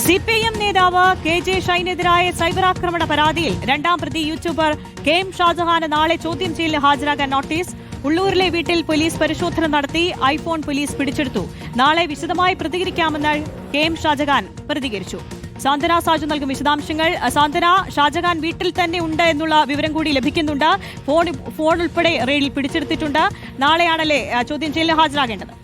CPM നേതാവ് KJ. ഷൈനെതിരായ cyber ആക്രമണ പരാതിയിൽ രണ്ടാം പ്രതി യൂട്യൂബർ കെ.എം. ഷാജഹാന് നാളെ ചോദ്യം ചെയ്യലിന് ഹാജരാകാൻ നോട്ടീസ്. ഉള്ളൂരിലെ വീട്ടിൽ പോലീസ് പരിശോധന നടത്തി. ഐഫോൺ പോലീസ് പിടിച്ചെടുത്തു. നാളെ വിശദമായി പ്രതികരിക്കാമെന്ന് കെ.എം. ഷാജഹാൻ പ്രതികരിച്ചു. സാന്ത്വന സാജു നൽകും വിശദാംശങ്ങൾ. സാന്ത്വന, ഷാജഹാൻ വീട്ടിൽ തന്നെ ഉണ്ട് എന്നുള്ള വിവരം കൂടി ലഭിക്കുന്നുണ്ട്. ഫോൺ ഉൾപ്പെടെ റെയ്ഡിൽ പിടിച്ചെടുത്തിട്ടുണ്ട്. നാളെയാണല്ലേ ചോദ്യം ചെയ്യലിന് ഹാജരാകേണ്ടത്?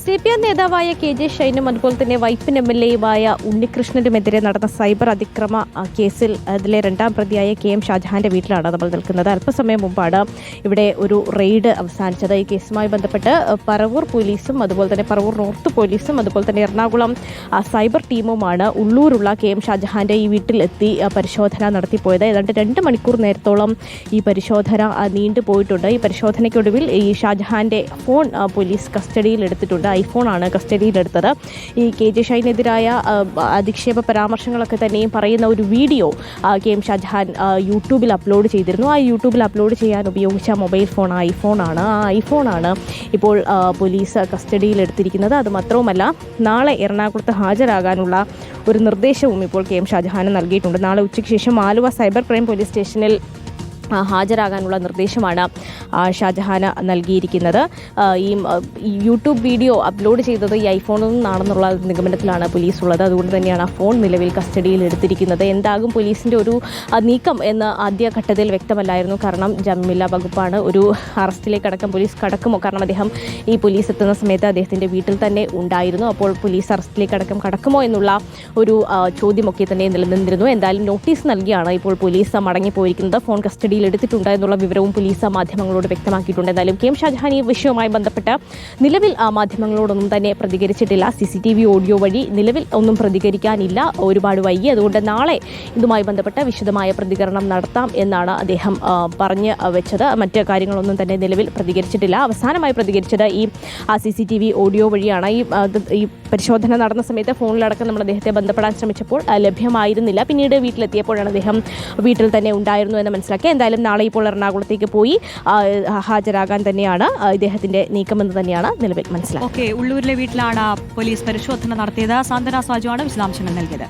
സിപിഎം നേതാവായ കെ.ജെ. ഷൈനും അതുപോലെ തന്നെ വൈപ്പിൻ എം.എൽ.എയുമായ ഉണ്ണികൃഷ്ണനുമെതിരെ നടന്ന സൈബർ അതിക്രമ കേസിൽ അതിലെ രണ്ടാം പ്രതിയായ കെ.എം. ഷാജഹാന്റെ വീട്ടിലാണ് നമ്മൾ നിൽക്കുന്നത്. അല്പസമയം മുമ്പാണ് ഇവിടെ ഒരു റെയ്ഡ് അവസാനിച്ചത്. ഈ കേസുമായി ബന്ധപ്പെട്ട് പറവൂർ പോലീസും അതുപോലെ തന്നെ പറവൂർ നോർത്ത് പോലീസും അതുപോലെ തന്നെ എറണാകുളം സൈബർ ടീമുമാണ് ഉള്ളൂരുള്ള കെ.എം. ഷാജഹാന്റെ ഈ വീട്ടിലെത്തി പരിശോധന നടത്തിപ്പോയത്. ഏതാണ്ട് 2 മണിക്കൂർ നേരത്തോളം ഈ പരിശോധന നീണ്ടുപോയിട്ടുണ്ട്. ഈ പരിശോധനയ്ക്കൊടുവിൽ ഈ ഷാജഹാന്റെ ഫോൺ പോലീസ് കസ്റ്റഡിയിൽ എടുത്തിട്ടുണ്ട്. ഐഫോണാണ് കസ്റ്റഡിയിലെടുത്തത്. ഈ കെ.ജെ. ഷൈനെതിരായ അധിക്ഷേപ പരാമർശങ്ങളൊക്കെ തന്നെയും പറയുന്ന ഒരു വീഡിയോ കെ.എം. ഷാജഹാൻ യൂട്യൂബിൽ അപ്ലോഡ് ചെയ്തിരുന്നു. ആ യൂട്യൂബിൽ അപ്ലോഡ് ചെയ്യാൻ ഉപയോഗിച്ച മൊബൈൽ ഫോൺ ഐഫോണാണ്. ആ ഐഫോണാണ് ഇപ്പോൾ പോലീസ് കസ്റ്റഡിയിലെടുത്തിരിക്കുന്നത്. അതുമാത്രവുമല്ല, നാളെ എറണാകുളത്ത് ഹാജരാകാനുള്ള ഒരു നിർദ്ദേശവും ഇപ്പോൾ കെ.എം. ഷാജഹാന് നൽകിയിട്ടുണ്ട്. നാളെ ഉച്ചയ്ക്ക് ശേഷം ആലുവ സൈബർ ക്രൈം പോലീസ് സ്റ്റേഷനിൽ ഹാജരാകാനുള്ള നിർദ്ദേശമാണ് ഷാജഹാന് നൽകിയിരിക്കുന്നത്. ഈ യൂട്യൂബ് വീഡിയോ അപ്ലോഡ് ചെയ്തത് ഈ ഐഫോണിൽ നിന്നാണെന്നുള്ള നിഗമനത്തിലാണ് പോലീസ് ഉള്ളത്. അതുകൊണ്ട് തന്നെയാണ് ആ ഫോൺ നിലവിൽ കസ്റ്റഡിയിൽ എടുത്തിരിക്കുന്നത്. എന്താകും പോലീസിൻ്റെ ഒരു നീക്കം എന്ന് ആദ്യഘട്ടത്തിൽ വ്യക്തമല്ലായിരുന്നു. കാരണം ജാമ്യമില്ലാ വകുപ്പാണ്. ഒരു അറസ്റ്റിലേക്കടക്കം പോലീസ് കടക്കുമോ? കാരണം അദ്ദേഹം ഈ പോലീസ് എത്തുന്ന സമയത്ത് അദ്ദേഹത്തിൻ്റെ വീട്ടിൽ തന്നെ ഉണ്ടായിരുന്നു. അപ്പോൾ പോലീസ് അറസ്റ്റിലേക്കടക്കം കടക്കുമോ എന്നുള്ള ഒരു ചോദ്യമൊക്കെ തന്നെ നിലനിന്നിരുന്നു. എന്തായാലും നോട്ടീസ് നൽകിയാണ് ഇപ്പോൾ പോലീസ് മടങ്ങിപ്പോയിരിക്കുന്നത്. ഫോൺ കസ്റ്റഡി എടുത്തിട്ടുണ്ട് എന്നുള്ള വിവരവും പോലീസ് മാധ്യമങ്ങളോട് വ്യക്തമാക്കിയിട്ടുണ്ട്. എന്തായാലും കെ.എം. ഷാജഹാൻ ഈ വിഷയവുമായി ബന്ധപ്പെട്ട് നിലവിൽ മാധ്യമങ്ങളോടൊന്നും തന്നെ പ്രതികരിച്ചിട്ടില്ല. CCTV ഓഡിയോ വഴി നിലവിൽ ഒന്നും പ്രതികരിക്കാനില്ല. ഒരുപാട് വൈകി. അതുകൊണ്ട് നാളെ ഇതുമായി ബന്ധപ്പെട്ട വിശദമായ പ്രതികരണം നടത്താം എന്നാണ് അദ്ദേഹം പറഞ്ഞു വെച്ചത്. മറ്റ് കാര്യങ്ങളൊന്നും തന്നെ നിലവിൽ പ്രതികരിച്ചിട്ടില്ല. അവസാനമായി പ്രതികരിച്ചത് ഈ CCTV ഓഡിയോ വഴിയാണ്. ഈ പരിശോധന നടന്ന സമയത്ത് ഫോണിലടക്കം നമ്മൾ അദ്ദേഹത്തെ ബന്ധപ്പെടാൻ ശ്രമിച്ചപ്പോൾ ലഭ്യമായിരുന്നില്ല. പിന്നീട് വീട്ടിലെത്തിയപ്പോഴാണ് അദ്ദേഹം വീട്ടിൽ തന്നെ ഉണ്ടായിരുന്നു എന്ന് മനസ്സിലാക്കി. എന്തായാലും നാളെ ഇപ്പോൾ എറണാകുളത്തേക്ക് പോയി ഹാജരാകാൻ തന്നെയാണ് ഇദ്ദേഹത്തിന്റെ നീക്കമെന്ന് തന്നെയാണ് നിലവിൽ മനസ്സിലാക്കുന്നത്. ഉള്ളൂരിലെ വീട്ടിലാണ് പോലീസ് പരിശോധന നടത്തിയത്. സാന്ത്വന സാജുവാണ് വിശദാംശങ്ങൾ നൽകിയത്.